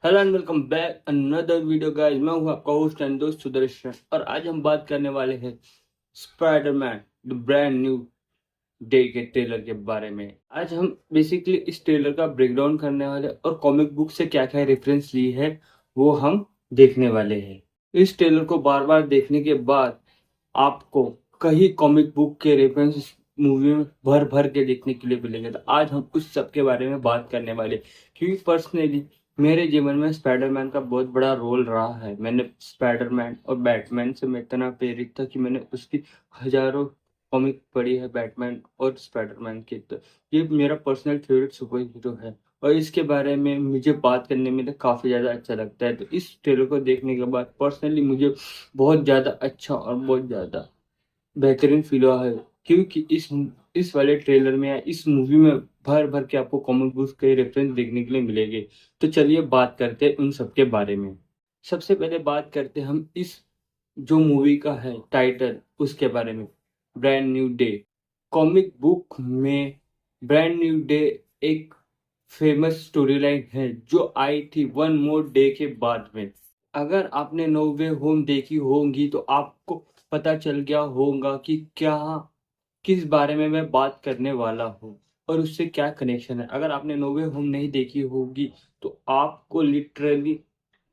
Hello and welcome back another video guys. मैं हूं आपका होस्ट एंड दोस्त सुदर्शन और आज हम बात करने वाले हैं Spiderman the brand new day के ट्रेलर के बारे में। आज हम बेसिकली इस ट्रेलर का ब्रेकडाउन करने वाले और कॉमिक बुक से क्या क्या रेफरेंस ली है वो हम देखने वाले हैं। इस ट्रेलर को बार बार देखने के बाद आपको कई कॉमिक बुक के रेफरेंस मूवी में भर भर के देखने के लिए मिलेंगे। तो आज हम उस सब के बारे में बात करने वाले, क्योंकि पर्सनली मेरे जीवन में स्पाइडरमैन का बहुत बड़ा रोल रहा है। मैंने स्पाइडरमैन और बैटमैन से मैं इतना प्रेरित था कि मैंने उसकी हजारों कॉमिक पढ़ी है, बैटमैन और स्पाइडरमैन की। तो ये मेरा पर्सनल फेवरेट सुपर हीरो है और इसके बारे में मुझे बात करने में तो काफ़ी ज़्यादा अच्छा लगता है। तो इस ट्रेलर को देखने के बाद पर्सनली मुझे बहुत ज़्यादा अच्छा और बहुत ज़्यादा बेहतरीन फील हुआ है, क्योंकि इस वाले ट्रेलर में या इस मूवी में भर भर के आपको कॉमिक बुक्स के रेफरेंस देखने के लिए मिलेंगे। तो चलिए बात करते हैं उन सब के बारे में। सबसे पहले बात करते हैं हम इस जो मूवी का है टाइटल उसके बारे में, brand new day. Comic book में ब्रांड न्यू डे एक फेमस स्टोरी लाइन है जो आई थी वन मोर डे के बाद में। अगर आपने नो वे होम देखी होंगी तो आपको पता चल गया होगा कि क्या किस बारे में मैं बात करने वाला हूँ और उससे क्या कनेक्शन है। अगर आपने नो वे होम नहीं देखी होगी तो आपको लिटरली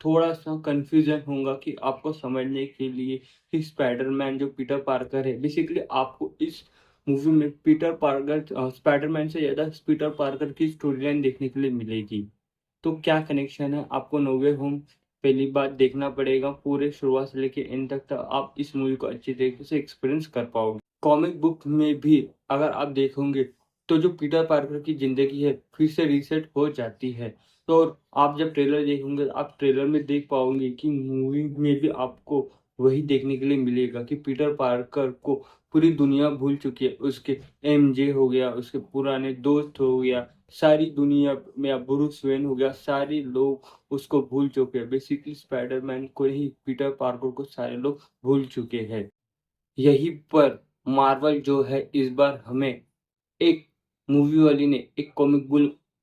थोड़ा सा कंफ्यूजन होगा कि आपको समझने के लिए कि स्पाइडरमैन जो पीटर पार्कर है, बेसिकली आपको इस मूवी में पीटर पार्कर स्पाइडरमैन से ज़्यादा पीटर पार्कर की स्टोरी लाइन देखने के लिए मिलेगी। तो क्या कनेक्शन है, आपको नो वे होम पहली बार देखना पड़ेगा। पूरे शुरुआत से लेके एंड तक आप इस मूवी को अच्छी तरीके से एक्सपीरियंस कर पाओगे। कॉमिक बुक में भी अगर आप देखोगे तो जो पीटर पार्कर की ज़िंदगी है फिर से रीसेट हो जाती है। तो आप जब ट्रेलर देखोगे आप ट्रेलर में देख पाओगे कि मूवी में भी आपको वही देखने के लिए मिलेगा कि पीटर पार्कर को पूरी दुनिया भूल चुकी है। उसके एमजे हो गया, उसके पुराने दोस्त हो गया, सारी दुनिया में अब ब्रूस वेन हो गया, सारे लोग उसको भूल चुके हैं। बेसिकली स्पाइडरमैन को ही, पीटर पार्कर को सारे लोग भूल चुके हैं। यहीं पर मार्वल जो है इस बार हमें एक मूवी वाली ने एक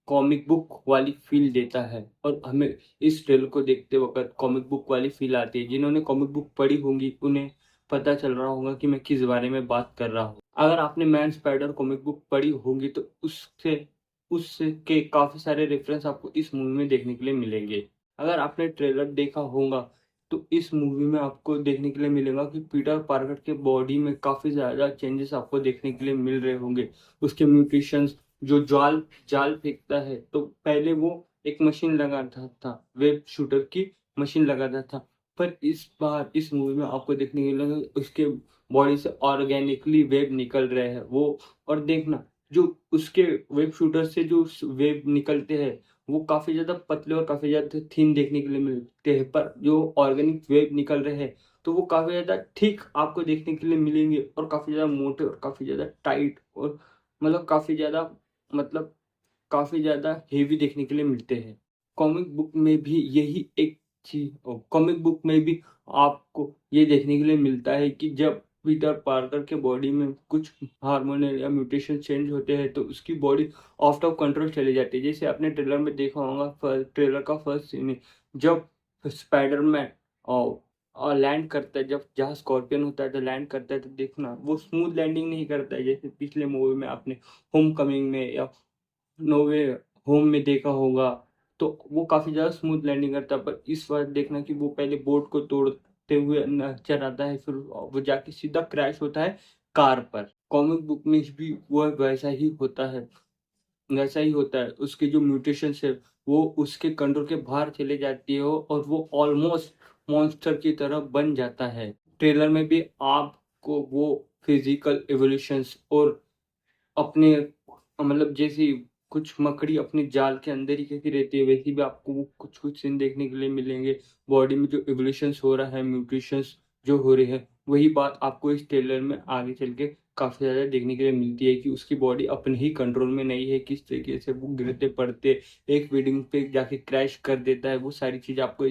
कॉमिक बुक वाली फील देता है और हमें इस ट्रेलर को देखते वक्त कॉमिक बुक वाली फील आती है। जिन्होंने कॉमिक बुक पढ़ी होंगी उन्हें पता चल रहा होगा कि मैं किस बारे में बात कर रहा हूँ। अगर आपने मैन स्पाइडर कॉमिक बुक पढ़ी होगी तो उससे उससे के काफ़ी सारे रेफरेंस आपको इस मूवी में देखने के लिए मिलेंगे। अगर आपने ट्रेलर देखा होगा तो इस मूवी में आपको देखने के लिए मिलेगा कि पीटर पार्कर के बॉडी में काफ़ी ज़्यादा चेंजेस आपको देखने के लिए मिल रहे होंगे। उसके म्यूटेशंस, जो जाल जाल फेंकता है तो पहले वो एक मशीन लगाता था, वेब शूटर की मशीन लगाता था, पर इस बार इस मूवी में आपको देखने के लिए उसके बॉडी से ऑर्गेनिकली वेब निकल रहे हैं वो। और देखना, जो उसके वेब शूटर से जो वेब निकलते हैं वो काफ़ी ज़्यादा पतले और काफ़ी ज़्यादा थिन देखने के लिए मिलते हैं, पर जो ऑर्गेनिक वेब निकल रहे हैं तो वो काफ़ी ज़्यादा थिक आपको देखने के लिए मिलेंगे और काफ़ी ज़्यादा मोटे और काफ़ी ज़्यादा टाइट और मतलब काफ़ी ज़्यादा मतलब काफ़ी ज़्यादा हेवी देखने के लिए मिलते हैं। कॉमिक बुक में भी यही एक चीज़, कॉमिक बुक में भी आपको ये देखने के लिए मिलता है कि जब पीटर पार्कर के बॉडी में कुछ हार्मोनल या म्यूटेशन चेंज होते हैं तो उसकी बॉडी आउट ऑफ कंट्रोल चली जाती है। जैसे आपने ट्रेलर में देखा होगा, ट्रेलर का फर्स्ट सीन है जब स्पाइडरमैन और लैंड करता है, जब जहाँ स्कॉर्पियन होता है तो लैंड करता है तो देखना वो स्मूथ लैंडिंग नहीं करता है जैसे पिछले मूवी में आपने होम कमिंग में या नो वे होम में देखा होगा। तो वो काफ़ी ज़्यादा स्मूथ लैंडिंग करता है, पर इस बार देखना कि वो पहले बोट को तोड़ते हुए नजर आता है, फिर वो जाके सीधा क्रैश होता है कार पर। कॉमिक बुक में भी वो वैसा ही होता है। उसके जो म्यूटेशंस है वो उसके कंट्रोल के बाहर चले जाती है और वो ऑलमोस्ट मॉन्स्टर की तरह बन जाता है। ट्रेलर में भी आपको वो फिजिकल एवोल्यूशंस और अपने मतलब जैसे कुछ मकड़ी अपने जाल के अंदर ही कैसी रहती है वैसी भी आपको वो कुछ सीन देखने के लिए मिलेंगे। बॉडी में जो इवोल्यूशंस हो रहा है, म्यूटेशंस जो हो रहे हैं, वही बात आपको इस ट्रेलर में आगे चल के काफ़ी ज़्यादा देखने के लिए मिलती है कि उसकी बॉडी अपने ही कंट्रोल में नहीं है, किस तरीके से वो गिरते पड़ते एक बिल्डिंग पे जाके क्रैश कर देता है। वो सारी चीज़ आपको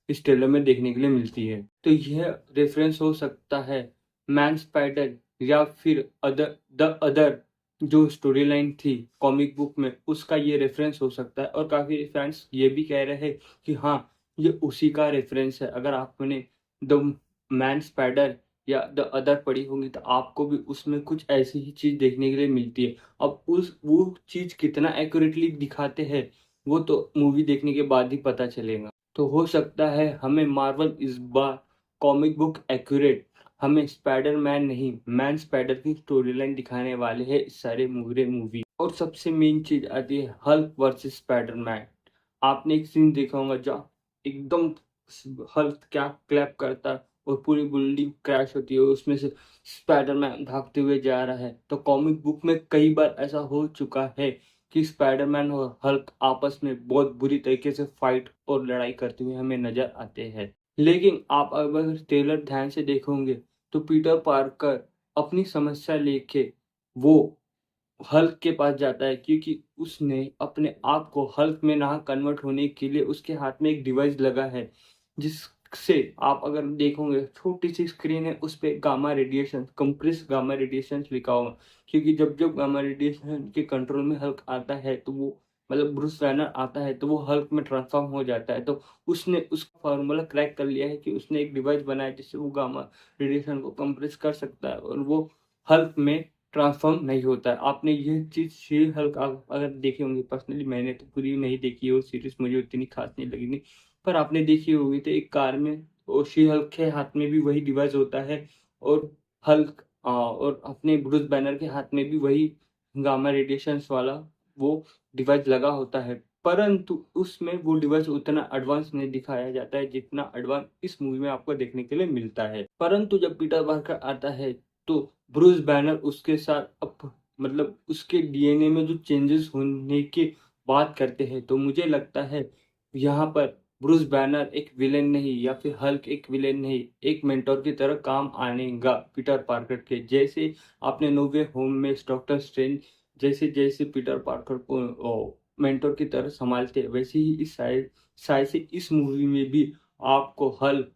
इस ट्रेलर में देखने के लिए मिलती है। तो यह रेफरेंस हो सकता है मैन स्पाइडर या फिर द अदर जो स्टोरी लाइन थी कॉमिक बुक में उसका ये रेफरेंस हो सकता है। और काफ़ी फैंस ये भी कह रहे हैं कि हाँ, ये उसी का रेफरेंस है। अगर आपने द मैन स्पाइडर या द अदर पढ़ी होगी तो आपको भी उसमें कुछ ऐसी ही चीज़ देखने के लिए मिलती है। अब उस वो चीज़ कितना एक्यूरेटली दिखाते हैं वो तो मूवी देखने के बाद ही पता चलेगा। तो हो सकता है हमें मार्वल इस बार कॉमिक बुक एक्यूरेट, हमें स्पाइडरमैन नहीं मैन स्पाइडर की स्टोरी लाइन दिखाने वाले हैं इस सारे मूवी। और सबसे मेन चीज आती है हल्क वर्सेस स्पाइडरमैन। आपने एक सीन देखा होगा जहाँ एकदम हल्क क्या क्लैप करता है और पूरी बिल्डिंग क्रैश होती है, उसमें से स्पाइडरमैन भागते हुए जा रहा है। तो कॉमिक बुक में कई बार ऐसा हो चुका है कि स्पाइडरमैन और हल्क आपस में बहुत बुरी तरीके से फाइट और लड़ाई करते हुए हमें नजर आते हैं। लेकिन आप अगर ट्रेलर ध्यान से देखोगे तो पीटर पार्कर अपनी समस्या लेके वो हल्क के पास जाता है, क्योंकि उसने अपने आप को हल्क में ना कन्वर्ट होने के लिए उसके हाथ में एक डिवाइस लगा है, जिससे आप अगर देखोगे छोटी सी स्क्रीन है उस पे gamma radiation, compress gamma radiation लिखा होगा। क्योंकि जब जब गामा रेडिएशन के कंट्रोल में हल्क आता है तो वो मतलब ब्रूस बैनर आता है तो वो हल्क में ट्रांसफॉर्म हो जाता है। तो उसने उसका फार्मूला क्रैक कर लिया है कि उसने एक डिवाइस बनाया जिससे वो गामा रेडिएशन को कंप्रेस कर सकता है और वो हल्क में ट्रांसफॉर्म नहीं होता है। आपने ये चीज़ शी हल्क अगर देखी होंगी, पर्सनली मैंने तो पूरी नहीं देखी है वो सीरीज, मुझे उतनी खास नहीं लगी थी। पर आपने देखी होगी तो एक कार में वो शी हल्क के हाथ में भी वही डिवाइस होता है और हल्क और अपने ब्रूस बैनर के हाथ में भी वही गामा रेडिएशंस वाला वो डिवाइस लगा होता है। परंतु उसमें वो डिवाइस उतना एडवांस नहीं दिखाया जाता है जितना एडवांस इस मूवी में आपको देखने के लिए मिलता है। परंतु जब पीटर पार्कर आता है तो ब्रूस बैनर उसके साथ अप मतलब उसके डीएनए में जो चेंजेस होने की बात करते हैं, तो मुझे लगता है यहाँ पर ब्रूस बैनर एक विलेन नहीं या फिर हल्क एक विलेन नहीं, एक मेंटोर की तरह काम आनेगा पीटर पार्कर के। जैसे आपने नो वे होम में डॉक्टर स्ट्रेंज जैसे जैसे पीटर पार्कर को मेंटोर की तरह संभालते हैं, वैसे ही इस शायद से इस मूवी में भी आपको हल्क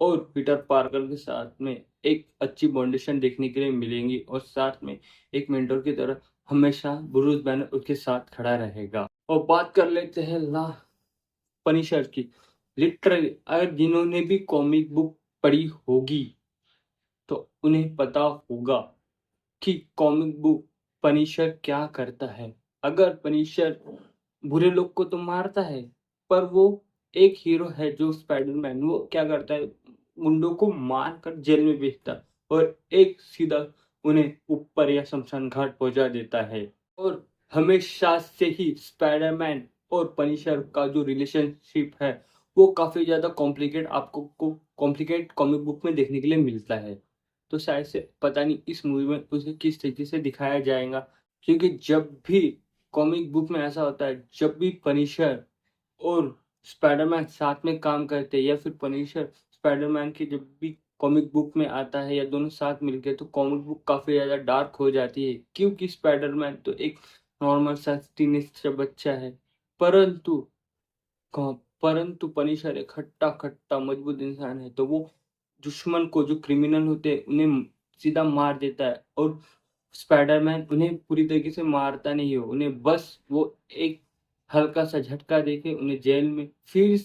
और पीटर पार्कर के साथ में एक अच्छी बॉन्डेशन देखने के लिए मिलेंगी और साथ में एक मेंटर की तरह हमेशा ब्रूस बैनर उसके साथ खड़ा रहेगा। और बात कर लेते हैं ला पनिशर की। लिटरली अगर जिन्होंने भी कॉमिक बुक पढ़ी होगी तो उन्हें पता होगा कि कॉमिक बुक पनिशर क्या करता है। अगर पनिशर बुरे लोग को तो मारता है, पर वो एक हीरो है जो स्पाइडरमैन, वो क्या करता है गुंडों को मार कर जेल में भेजता है और एक सीधा उन्हें ऊपर या शमशान घाट पहुंचा देता है। और हमेशा से ही स्पाइडरमैन और पनिशर का जो रिलेशनशिप है वो काफी ज्यादा कॉम्प्लिकेट आपको कॉम्प्लिकेट कॉमिक बुक में देखने के लिए मिलता है। तो शायद से पता नहीं इस मूवी में उसे किस तरीके से दिखाया जाएगा, क्योंकि जब भी कॉमिक बुक में ऐसा होता है जब भी पनिशर और स्पाइडरमैन साथ में काम करते हैं या फिर पनिशर स्पाइडरमैन की जब भी कॉमिक बुक में आता है या दोनों साथ मिलके, तो कॉमिक बुक काफी ज्यादा डार्क हो जाती है। क्योंकि स्पाइडरमैन तो एक नॉर्मल सा टीनेज बच्चा है, परंतु परंतु पनिशर एक खट्टा खट्टा मजबूत इंसान है। तो वो दुश्मन को जो क्रिमिनल होते हैं उन्हें सीधा मार देता है और स्पाइडरमैन उन्हें पूरी तरीके से मारता नहीं हो, उन्हें बस वो एक हल्का सा झटका देके उन्हें जेल में फिर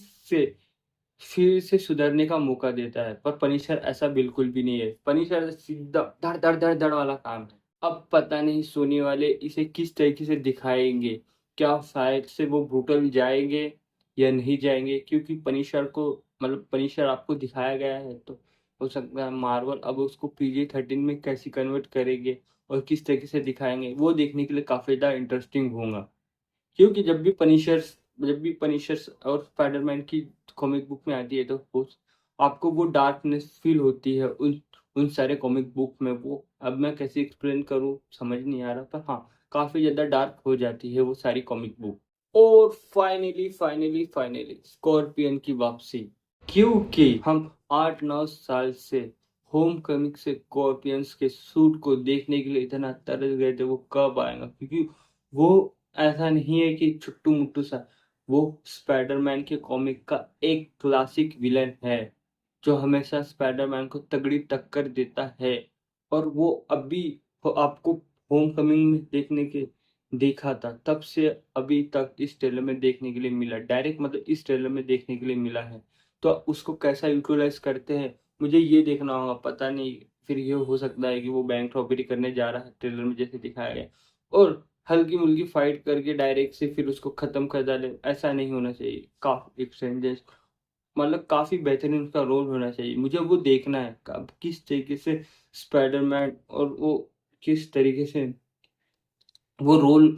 से सुधरने का मौका देता है। पर पनिशर ऐसा बिल्कुल भी नहीं है, पनिशर सीधा धड़ धड़ धड़ धड़ वाला काम है। अब पता नहीं सोनी वाले इसे किस तरीके से दिखाएंगे, क्या शायद से वो ब्रूटल जाएंगे या नहीं जाएंगे, क्योंकि पनिशर को मतलब पनिशर आपको दिखाया गया है तो हो सकता है मार्वल अब उसको PG-13 में कैसे कन्वर्ट करेंगे और किस तरीके से दिखाएंगे वो देखने के लिए काफी ज्यादा इंटरेस्टिंग होगा। क्योंकि जब भी पनिशर्स और स्पाइडरमैन की कॉमिक बुक में आती है तो आपको वो डार्कनेस फील होती है उन उन सारे कॉमिक बुक में। वो अब मैं कैसे एक्सप्लेन करूँ समझ नहीं आ रहा, पर हाँ काफी ज्यादा डार्क हो जाती है वो सारी कॉमिक बुक। और फाइनली फाइनली फाइनली स्कॉर्पियन की वापसी, क्योंकि हम 8-9 साल से होम कमिंग से स्कॉर्पियंस के सूट को देखने के लिए इतना तरस गए थे वो कब आएगा। क्योंकि वो ऐसा नहीं है कि छुट्टू मुट्टू सा, वो स्पाइडरमैन के कॉमिक का एक क्लासिक विलन है जो हमेशा स्पाइडरमैन को तगड़ी टक्कर देता है। और वो अभी आपको होम कमिंग में देखा था, तब से अभी तक इस ट्रेलर में देखने के लिए मिला, डायरेक्ट मतलब इस ट्रेलर में देखने के लिए मिला है। तो उसको कैसा यूटिलाइज करते हैं मुझे ये देखना होगा, पता नहीं, फिर ये हो सकता है कि वो बैंक रॉबरी करने जा रहा है ट्रेलर में जैसे दिखाया गया, और हल्की मुल्की फाइट करके डायरेक्ट से फिर उसको खत्म कर डाले, ऐसा नहीं होना चाहिए। काफी एक मतलब काफी बेहतरीन उसका रोल होना चाहिए, मुझे वो देखना है किस तरीके से स्पाइडरमैन और वो किस तरीके से वो रोल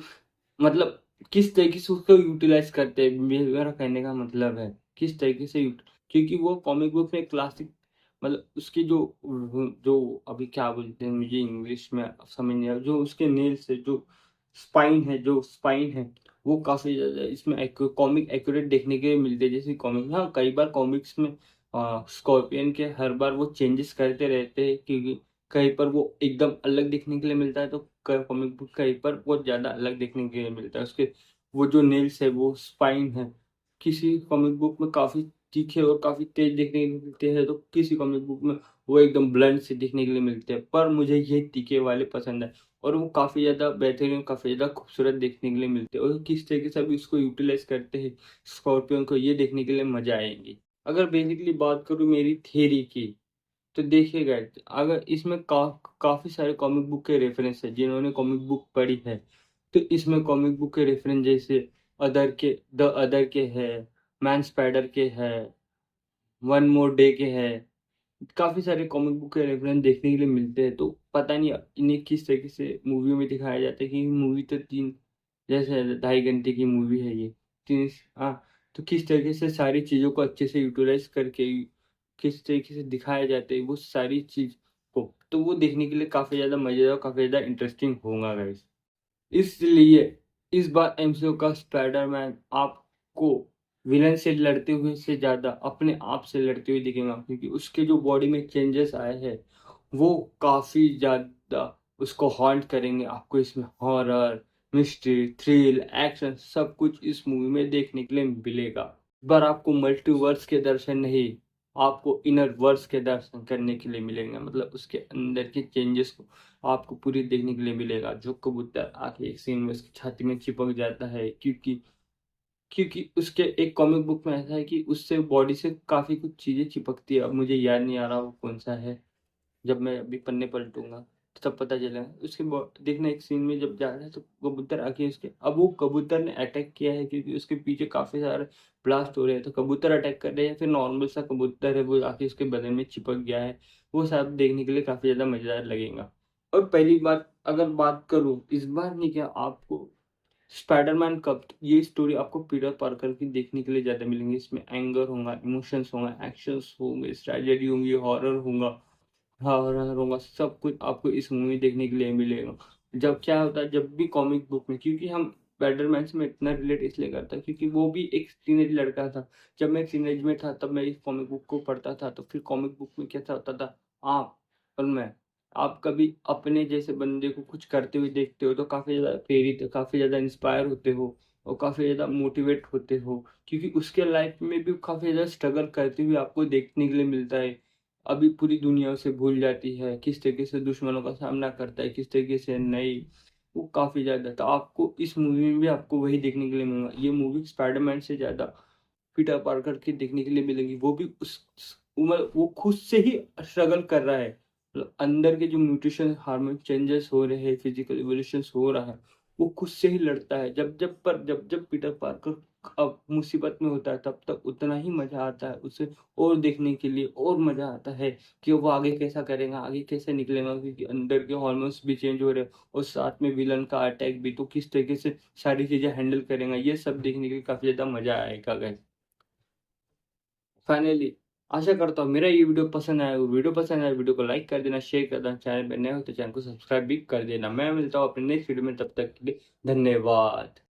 मतलब किस तरीके से उसको यूटिलाइज करते हैं, मेरा कहने का मतलब है किस तरीके से क्योंकि वो कॉमिक बुक में क्लासिक मतलब उसकी जो अभी क्या बोलते हैं मुझे इंग्लिश में समझ नहीं आया, जो उसके नेल्स है, जो स्पाइन है वो काफी ज्यादा इसमें कॉमिक एक्यूरेट देखने के लिए मिलते हैं। जैसे कॉमिक, हाँ कई बार कॉमिक्स में स्कॉर्पियन के हर बार वो चेंजेस करते रहते हैं, क्योंकि कहीं पर वो एकदम अलग देखने के लिए मिलता है, तो कॉमिक बुक कहीं पर बहुत ज्यादा अलग देखने के लिए मिलता है। उसके वो जो नेल्स है, वो स्पाइन है, किसी कॉमिक बुक में काफी तीखे और काफी तेज देखने के लिए मिलते हैं, तो किसी कॉमिक बुक में वो एकदम ब्लंट से देखने के लिए मिलते हैं। पर मुझे ये तीखे वाले पसंद है, और वो काफी ज्यादा बेहतरीन, काफी ज्यादा खूबसूरत देखने के लिए मिलते हैं, और किस तरीके से अभी उसको यूटिलाइज करते हैं स्कॉर्पियन को, ये देखने के लिए मजा आएगी। अगर बेसिकली बात करूँ मेरी थियरी की, तो देखिए गाइस, अगर इसमें काफी सारे कॉमिक बुक के रेफरेंस है, जिन्होंने कॉमिक बुक पढ़ी है तो इसमें कॉमिक बुक के रेफरेंस जैसे द अदर के है, मैन स्पाइडर के है, वन मोर डे के है, काफी सारे कॉमिक बुक के रेफरेंस देखने के लिए मिलते हैं। तो पता नहीं इन्हें किस तरीके से मूवी में दिखाया जाता है, कि मूवी तो तीन जैसे 2.5 घंटे की मूवी है ये, तीन, हाँ, तो किस तरीके से सारी चीजों को अच्छे से यूटिलाइज करके किस तरीके से दिखाया जाता है वो सारी चीज को, तो वो देखने के लिए काफी ज्यादा मजेदार, काफी ज्यादा इंटरेस्टिंग होगा गाइस। इसलिए इस बार एमसीयू का स्पाइडरमैन आपको विलन से लड़ते हुए से ज्यादा अपने आप से लड़ते हुए दिखेगा, क्योंकि उसके जो बॉडी में चेंजेस आए हैं वो काफी ज्यादा उसको हॉन्ट करेंगे। आपको इसमें हॉरर, मिस्ट्री, थ्रिल, एक्शन सब कुछ इस मूवी में देखने के लिए मिलेगा। इस बार आपको मल्टीवर्स के दर्शन नहीं, आपको इनर वर्स के दर्शन करने के लिए मिलेंगे, मतलब उसके अंदर के चेंजेस को आपको पूरी देखने के लिए मिलेगा। जो कबूतर आके एक सीन में उसकी छाती में चिपक जाता है, क्योंकि उसके एक कॉमिक बुक में ऐसा है कि उससे बॉडी से काफी कुछ चीजें चिपकती है, अब मुझे याद नहीं आ रहा वो कौन सा है, जब मैं अभी पन्ने पलटूंगा तो तब पता चलेगा। देखना एक सीन में जब जा रहा है तो कबूतर आके उसके, अब वो कबूतर ने अटैक किया है क्योंकि उसके पीछे काफी सारे ब्लास्ट हो रहे हैं, तो कबूतर अटैक कर रहे हैं, फिर नॉर्मल सा कबूतर है वो आके उसके बदन में चिपक गया है, वो सब देखने के लिए काफी ज्यादा मजेदार लगेगा। और पहली बात अगर बात करूँ इस बार, नहीं क्या आपको स्पाइडरमैन कब ये स्टोरी आपको पीटर पार्कर की देखने के लिए ज्यादा मिलेंगी, इसमें एंगर होगा, इमोशंस होगा, एक्शंस होंगे, ट्रेजेडी होंगी, हॉरर होगा, हॉरर होगा, सब कुछ आपको इस मूवी देखने के लिए मिलेगा। जब क्या होता है जब भी कॉमिक बुक में, क्योंकि हम स्पाइडरमैन से मैं इतना रिलेट इसलिए करता क्योंकि वो भी एक टीनेज लड़का था, जब मैं टीनेज में था तब मैं इस कॉमिक बुक को पढ़ता था, तो फिर कॉमिक बुक में कैसा होता था, आप और मैं, आप कभी अपने जैसे बंदे को कुछ करते हुए देखते हो तो काफी ज्यादा प्रेरित, काफी ज्यादा इंस्पायर होते हो, और काफी ज्यादा मोटिवेट होते हो, क्योंकि उसके लाइफ में भी काफी ज्यादा स्ट्रगल करते हुए आपको देखने के लिए मिलता है। अभी पूरी दुनिया उसे भूल जाती है, किस तरीके से दुश्मनों का सामना करता है, किस तरीके से नहीं, वो काफी ज्यादा, तो आपको इस मूवी में भी आपको वही देखने के लिए मिलेगा। ये मूवी स्पाइडरमैन से ज्यादा पीटर पार्कर की देखने के लिए मिलेगी, वो भी उस उम्र वो खुद से ही स्ट्रगल कर रहा है, मतलब अंदर के जो म्यूटेशन हार्मोन चेंजेस हो रहे हैं, फिजिकल इवोल्यूशन हो रहा है, वो खुद से ही लड़ता है। जब जब पीटर पार्कर अब मुसीबत में होता है तब तक उतना ही मजा आता है उसे, और देखने के लिए और मजा आता है कि वो आगे कैसा करेगा, आगे कैसे निकलेगा, क्योंकि अंदर के हॉर्मोन्स भी चेंज हो रहे हैं, और साथ में विलन का अटैक भी, तो किस तरीके से सारी चीजें हैंडल करेगा, ये सब देखने के लिए काफी ज्यादा मजा आएगा गाइस। फाइनली आशा करता हूँ मेरा ये वीडियो पसंद आया, वीडियो पसंद आया वीडियो को लाइक कर देना, शेयर कर देना, चैनल पर नए हो तो चैनल को सब्सक्राइब भी कर देना। मैं मिलता हूँ अपने नेक्स्ट वीडियो में, तब तक के लिए धन्यवाद।